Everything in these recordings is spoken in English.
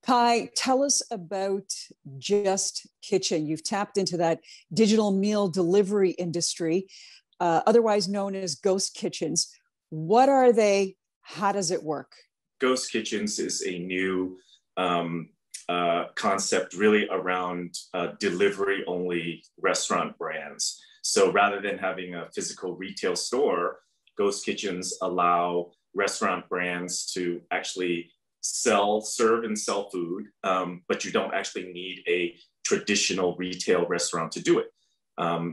Kai, tell us about Just Kitchen. You've tapped into that digital meal delivery industry, otherwise known as ghost kitchens. What are they? How does it work? Ghost kitchens is a new concept really around delivery-only restaurant brands. So rather than having a physical retail store, ghost kitchens allow restaurant brands to actually serve and sell food, but you don't actually need a traditional retail restaurant to do it.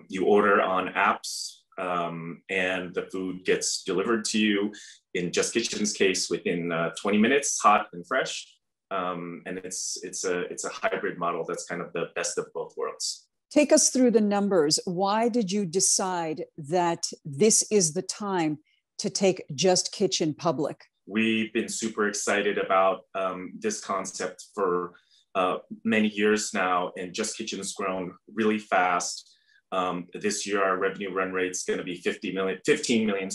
You order on apps and the food gets delivered to you, in Just Kitchen's case, within 20 minutes, hot and fresh. And it's a hybrid model that's kind of the best of both worlds. Take us through the numbers. Why did you decide that this is the time to take Just Kitchen public? We've been super excited about this concept for many years now, and Just Kitchen's grown really fast. This year, our revenue run rate is going to be 15 million,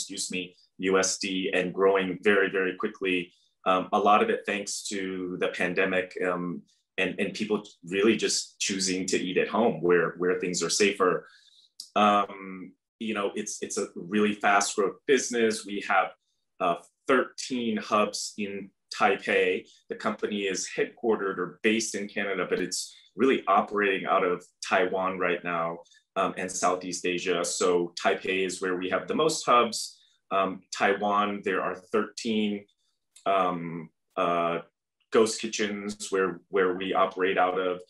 USD, and growing very, very quickly. A lot of it thanks to the pandemic and people really just choosing to eat at home where things are safer. It's a really fast growth business. We have 13 hubs in Taipei. The company is headquartered or based in Canada, but it's really operating out of Taiwan right now and Southeast Asia. So Taipei is where we have the most hubs. Taiwan, there are 13 ghost kitchens where we operate out of,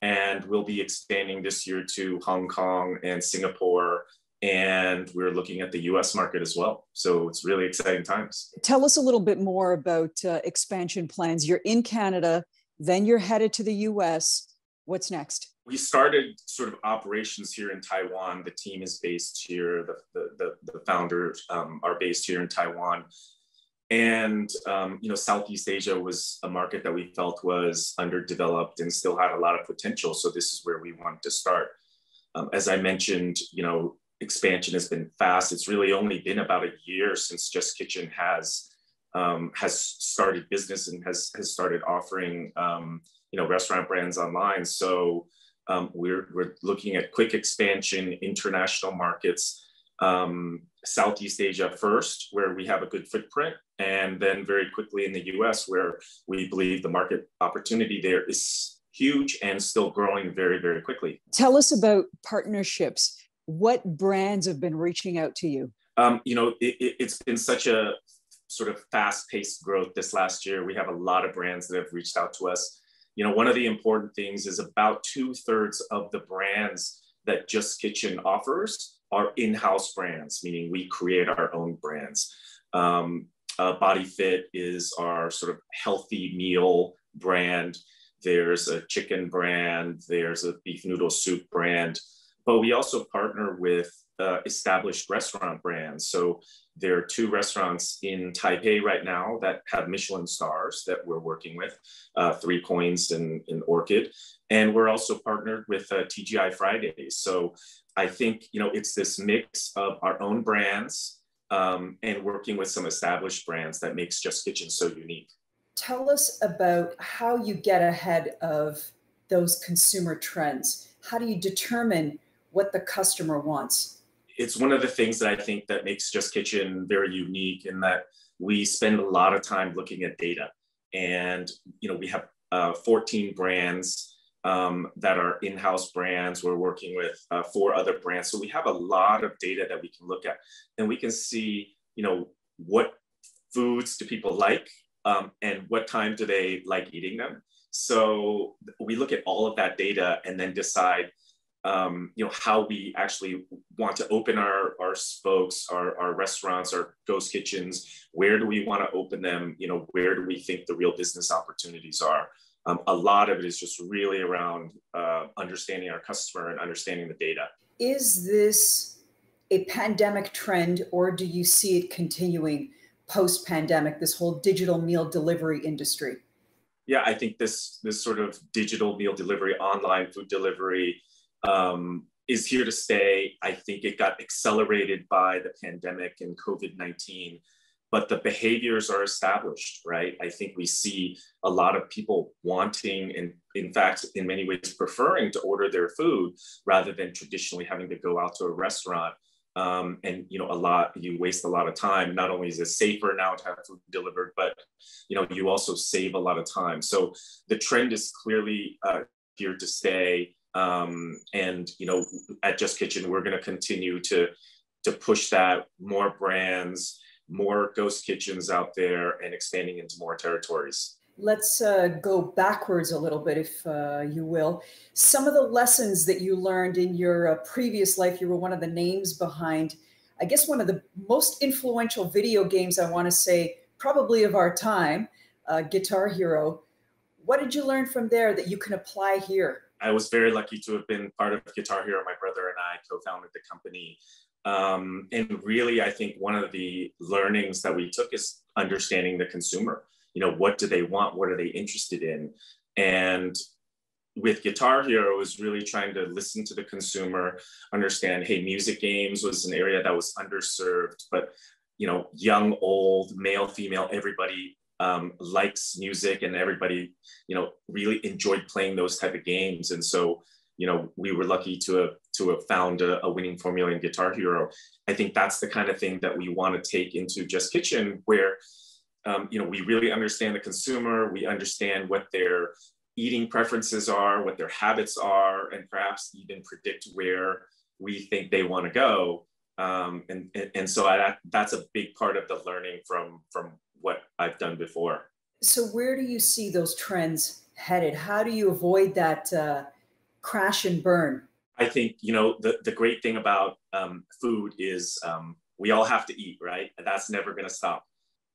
and we'll be expanding this year to Hong Kong and Singapore, and we're looking at the US market as well. So it's really exciting times. Tell us a little bit more about expansion plans. You're in Canada, then you're headed to the US. What's next? We started sort of operations here in Taiwan. The team is based here. The founders are based here in Taiwan. And, Southeast Asia was a market that we felt was underdeveloped and still had a lot of potential. So this is where we wanted to start. As I mentioned, expansion has been fast. It's really only been about a year since Just Kitchen has started business and has started offering, restaurant brands online. So we're looking at quick expansion, international markets, Southeast Asia first, where we have a good footprint, and then very quickly in the US, where we believe the market opportunity there is huge and still growing very, very quickly. Tell us about partnerships. What brands have been reaching out to you? It's been such a sort of fast-paced growth this last year. We have a lot of brands that have reached out to us. One of the important things is about 2/3 of the brands that Just Kitchen offers are in-house brands, meaning we create our own brands. Body Fit is our sort of healthy meal brand. There's a chicken brand. There's a beef noodle soup brand. But we also partner with established restaurant brands. So there are 2 restaurants in Taipei right now that have Michelin stars that we're working with, 3 Coins and Orchid. And we're also partnered with TGI Fridays. So I think, it's this mix of our own brands and working with some established brands that makes Just Kitchen so unique. Tell us about how you get ahead of those consumer trends. How do you determine what the customer wants? It's one of the things that I think that makes Just Kitchen very unique, in that we spend a lot of time looking at data. And, we have 14 brands that are in-house brands. We're working with 4 other brands. So we have a lot of data that we can look at, and we can see, what foods do people like and what time do they like eating them. So we look at all of that data and then decide how we actually want to open our spokes, our restaurants, our ghost kitchens. Where do we want to open them? Where do we think the real business opportunities are? A lot of it is just really around understanding our customer and understanding the data. Is this a pandemic trend, or do you see it continuing post-pandemic, this whole digital meal delivery industry? Yeah, I think this sort of digital meal delivery, online food delivery, is here to stay. I think it got accelerated by the pandemic and COVID-19. but the behaviors are established, right? I think we see a lot of people wanting, and in fact, in many ways preferring to order their food rather than traditionally having to go out to a restaurant. And you waste a lot of time. Not only is it safer now to have food delivered, but you also save a lot of time. So the trend is clearly here to stay. And at Just Kitchen, we're going to continue to push that, more brands, more ghost kitchens out there, and expanding into more territories. Let's go backwards a little bit, if you will. Some of the lessons that you learned in your previous life, you were one of the names behind, I guess, one of the most influential video games, I want to say, probably of our time, Guitar Hero. What did you learn from there that you can apply here? I was very lucky to have been part of Guitar Hero. My brother and I co-founded the company. And really, I think one of the learnings that we took is understanding the consumer. What do they want? What are they interested in? And with Guitar Hero, it was really trying to listen to the consumer, understand, hey, music games was an area that was underserved, but young, old, male, female, everybody likes music, and everybody, really enjoyed playing those type of games. And so, we were lucky to have found a winning formula in Guitar Hero. I think that's the kind of thing that we want to take into Just Kitchen, where we really understand the consumer, we understand what their eating preferences are, what their habits are, and perhaps even predict where we think they want to go. And so that's a big part of the learning from what I've done before. So where do you see those trends headed? How do you avoid that crash and burn? I think, the great thing about food is we all have to eat, right? And that's never going to stop.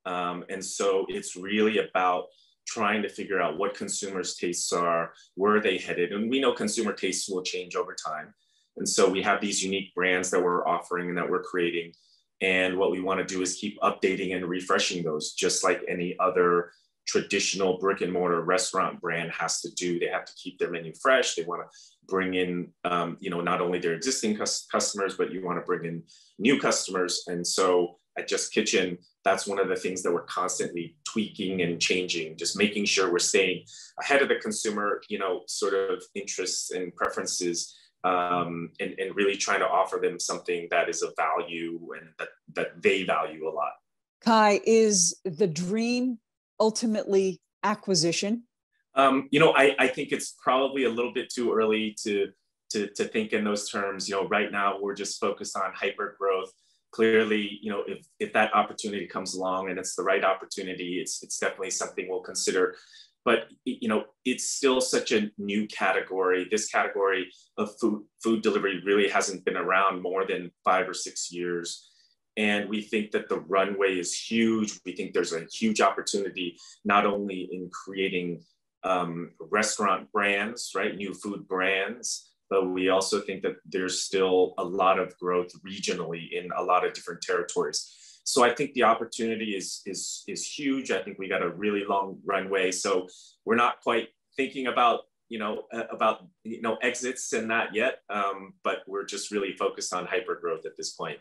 And so it's really about trying to figure out what consumers' tastes are, where are they headed? And we know consumer tastes will change over time. And so we have these unique brands that we're offering and that we're creating. And what we want to do is keep updating and refreshing those, just like any other traditional brick and mortar restaurant brand has to do. They have to keep their menu fresh. They want to bring in, not only their existing customers, but you want to bring in new customers. And so at Just Kitchen, that's one of the things that we're constantly tweaking and changing, just making sure we're staying ahead of the consumer, sort of interests and preferences, and really trying to offer them something that is of value and that they value a lot. Kai, is the dream ultimately acquisition? I think it's probably a little bit too early to think in those terms. Right now we're just focused on hyper growth. Clearly, if that opportunity comes along and it's the right opportunity, it's definitely something we'll consider. But it's still such a new category. This category of food delivery really hasn't been around more than 5 or 6 years. And we think that the runway is huge. We think there's a huge opportunity, not only in creating restaurant brands, right, new food brands, but we also think that there's still a lot of growth regionally in a lot of different territories. So I think the opportunity is huge. I think we got a really long runway. So we're not quite thinking about exits and that yet, but we're just really focused on hyper growth at this point.